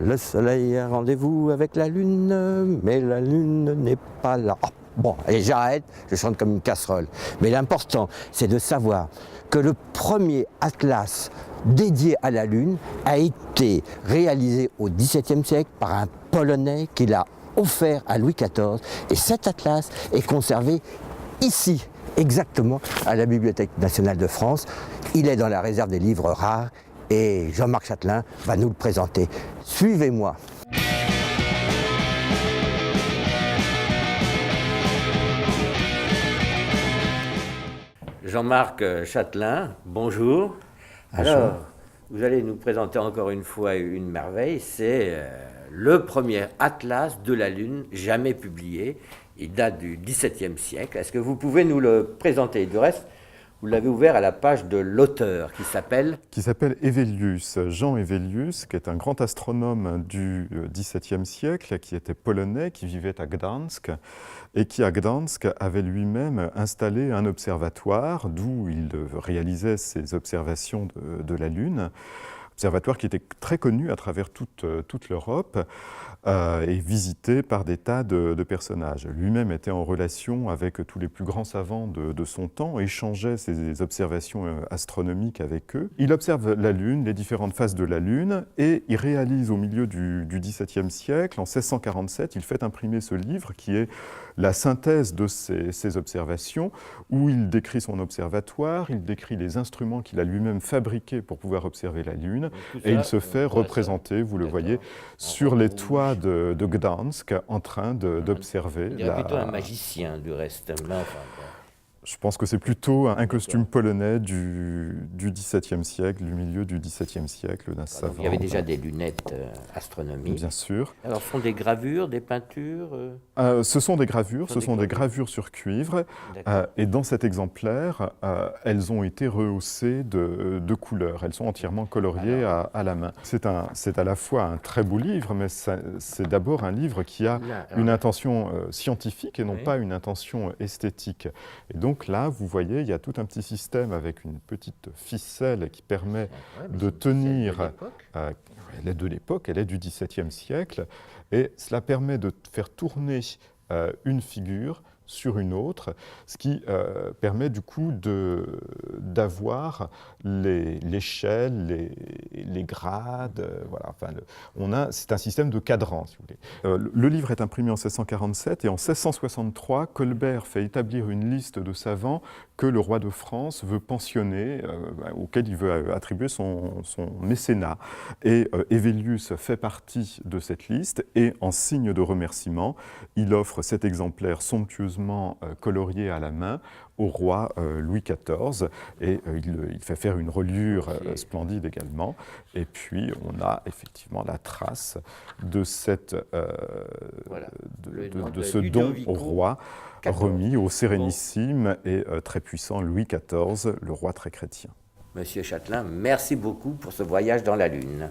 Le soleil a rendez-vous avec la lune, mais la lune n'est pas là. Ah, bon, allez, j'arrête, je chante comme une casserole. Mais l'important, c'est de savoir que le premier atlas dédié à la lune a été réalisé au XVIIe siècle par un Polonais qui l'a offert à Louis XIV. Et cet atlas est conservé ici, exactement à la Bibliothèque nationale de France. Il est dans la réserve des livres rares. Et Jean-Marc Chatelain va nous le présenter. Suivez-moi. Jean-Marc Chatelain, bonjour. Alors, vous allez nous présenter encore une fois une merveille. C'est le premier atlas de la Lune jamais publié. Il date du XVIIe siècle. Est-ce que vous pouvez nous le présenter? Du reste, vous l'avez ouvert à la page de l'auteur qui s'appelle Hevelius, Jean Hevelius, qui est un grand astronome du XVIIe siècle, qui était polonais, qui vivait à Gdansk, et qui à Gdansk avait lui-même installé un observatoire d'où il réalisait ses observations de la Lune. Observatoire qui était très connu à travers toute l'Europe et visité par des tas de personnages. Lui-même était en relation avec tous les plus grands savants de son temps, échangeait ses observations astronomiques avec eux. Il observe la Lune, les différentes phases de la Lune, et il réalise au milieu du XVIIe siècle, en 1647, il fait imprimer ce livre qui est la synthèse de ses observations, où il décrit son observatoire, il décrit les instruments qu'il a lui-même fabriqués pour pouvoir observer la Lune, et il se fait représenter, vous le voyez, sur les toits de Gdansk, en train d'observer. Il est plutôt un magicien, du reste. Je pense que c'est plutôt un costume polonais du XVIIe siècle, du milieu du XVIIe siècle, d'un savant. Il y avait déjà des lunettes astronomiques. Bien sûr. Alors, ce sont des gravures, des peintures Ce sont des gravures, des gravures sur cuivre. Et dans cet exemplaire, elles ont été rehaussées de couleurs. Elles sont entièrement coloriées à la main. C'est à la fois un très beau livre, mais c'est d'abord un livre qui a une intention scientifique et non pas une intention esthétique. Et donc, là, vous voyez, il y a tout un petit système avec une petite ficelle qui permet de tenir. Elle est de l'époque, elle est du XVIIe siècle, et cela permet de faire tourner une figure sur une autre, ce qui permet du coup d'avoir l'échelle, les grades, voilà. Enfin, c'est un système de cadran, si vous voulez. Le livre est imprimé en 1647 et en 1663, Colbert fait établir une liste de savants que le roi de France veut pensionner, auquel il veut attribuer son mécénat. Et Hevelius fait partie de cette liste et en signe de remerciement, il offre cet exemplaire somptueusement colorié à la main au roi Louis XIV et il fait faire une reliure splendide également. Et puis on a effectivement la trace de ce don au roi remis au sérénissime et très puissant Louis XIV, le roi très chrétien. Monsieur Chatelain, merci beaucoup pour ce voyage dans la Lune.